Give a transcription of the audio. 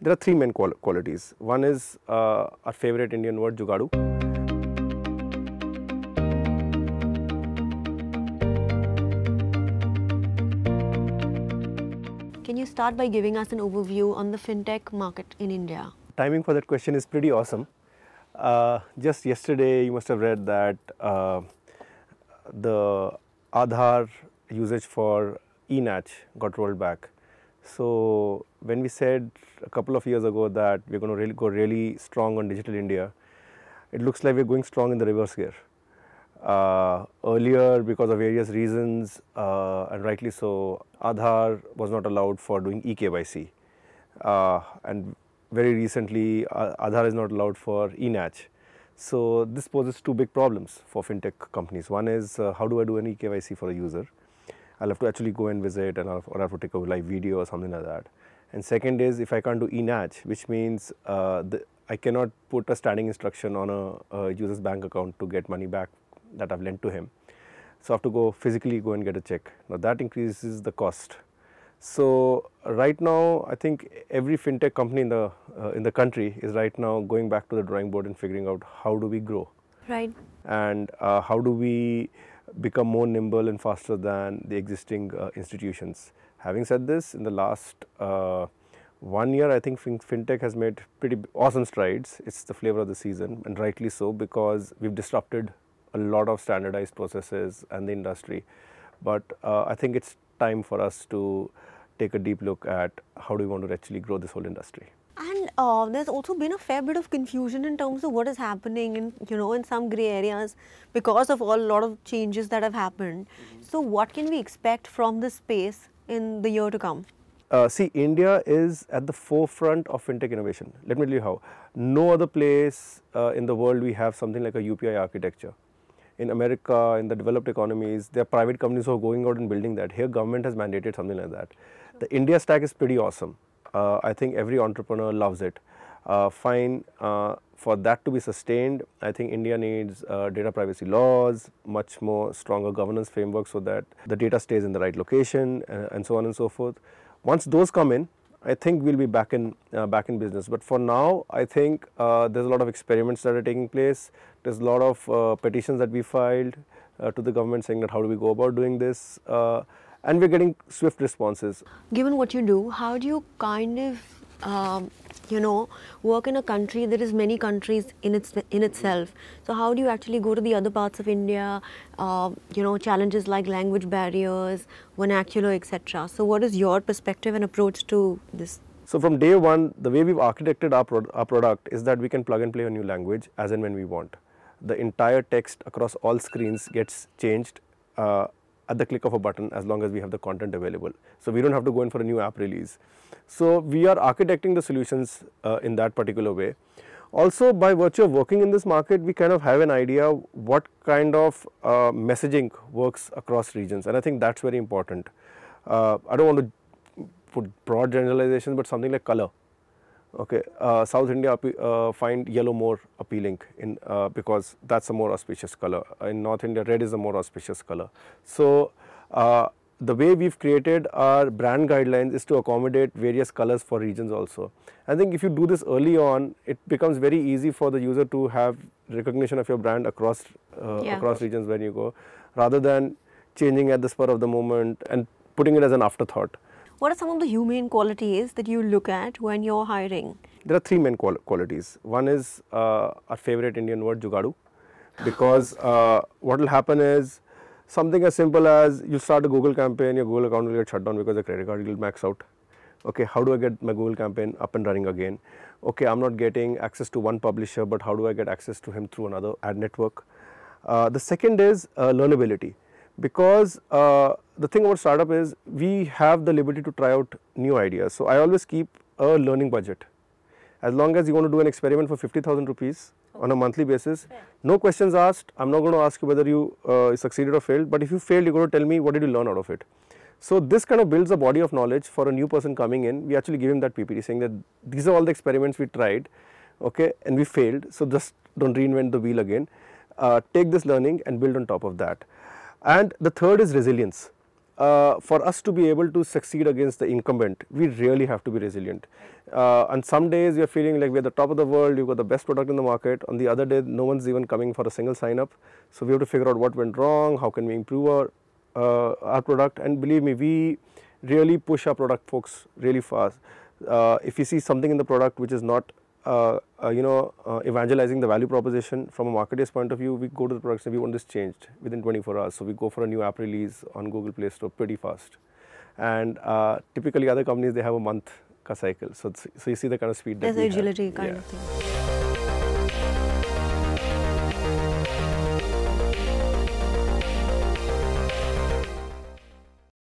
There are three main qualities. One is our favorite Indian word, jugadu. Can you start by giving us an overview on the fintech market in India? Timing for that question is pretty awesome. Just yesterday, you must have read that the Aadhaar usage for e-Natch got rolled back. So when we said a couple of years ago that we're going to go really strong on Digital India, it looks like we're going strong in the reverse gear. Earlier, because of various reasons, and rightly so, Aadhaar was not allowed for doing eKYC. And very recently, Aadhaar is not allowed for e-Natch. So this poses two big problems for fintech companies. One is how do I do an eKYC for a user? I'll have to actually go and visit, and or I have to take a live video or something like that. And second is, if I can't do e-Natch, which means I cannot put a standing instruction on a user's bank account to get money back that I've lent to him. So I have to physically go and get a check. Now that increases the cost. So right now, I think every fintech company in the country is right now going back to the drawing board and figuring out how do we grow, right? And how do we become more nimble and faster than the existing institutions. Having said this, in the last 1 year, I think fintech has made pretty awesome strides. It's the flavor of the season, and rightly so, because we've disrupted a lot of standardized processes and the industry. But I think it's time for us to take a deep look at how do we want to actually grow this whole industry. And there's also been a fair bit of confusion in terms of what is happening in some grey areas because of a lot of changes that have happened. So what can we expect from this space in the year to come? See, India is at the forefront of fintech innovation. Let me tell you how. No other place in the world we have something like a UPI architecture. In America, in the developed economies, there are private companies who are going out and building that. Here, government has mandated something like that. The India stack is pretty awesome. I think every entrepreneur loves it. Fine, for that to be sustained, I think India needs data privacy laws, much more stronger governance framework so that the data stays in the right location, and so on and so forth. Once those come in, I think we'll be back in business. But for now, I think there's a lot of experiments that are taking place. There's a lot of petitions that we filed to the government saying that how do we go about doing this, and we're getting swift responses. Given what you do, how do you kind of work in a country that is many countries in itself? So how do you actually go to the other parts of India, challenges like language barriers, vernacular, etc. So what is your perspective and approach to this? So from day one, the way we've architected our product is that we can plug and play a new language as and when we want. The entire text across all screens gets changed at the click of a button as long as we have the content available. So we don't have to go in for a new app release. So we are architecting the solutions in that particular way. Also, by virtue of working in this market, we kind of have an idea what kind of messaging works across regions, and I think that's very important. I don't want to put broad generalizations, but something like color. Okay, South India find yellow more appealing because that's a more auspicious color. In North India, red is a more auspicious color. So the way we've created our brand guidelines is to accommodate various colors for regions also. I think if you do this early on, it becomes very easy for the user to have recognition of your brand across regions when you go, rather than changing at the spur of the moment and putting it as an afterthought. What are some of the humane qualities that you look at when you're hiring? There are three main qualities. One is our favorite Indian word, jugadu, because what will happen is something as simple as you start a Google campaign, your Google account will get shut down because the credit card will max out. Okay, how do I get my Google campaign up and running again? Okay, I'm not getting access to one publisher, but how do I get access to him through another ad network? The second is learnability. Because the thing about startup is we have the liberty to try out new ideas. So I always keep a learning budget. As long as you want to do an experiment for 50,000 rupees on a monthly basis, no questions asked. I'm not going to ask you whether you succeeded or failed, but if you failed, you're going to tell me what did you learn out of it. So this kind of builds a body of knowledge for a new person coming in. We actually give him that PPT saying that these are all the experiments we tried, okay, and we failed. So just don't reinvent the wheel again. Take this learning and build on top of that. And the third is resilience. for us to be able to succeed against the incumbent, we really have to be resilient. And some days we are feeling like we're the top of the world, you've got the best product in the market. On the other day, no one's even coming for a single sign up. So we have to figure out what went wrong, how can we improve our product. And believe me, we really push our product folks really fast. If you see something in the product which is not evangelizing the value proposition from a marketplace point of view, we go to the product and we want this changed within 24 hours. So we go for a new app release on Google Play Store pretty fast. And typically other companies, they have a month ka cycle. So you see the kind of speed that there's agility kind of thing.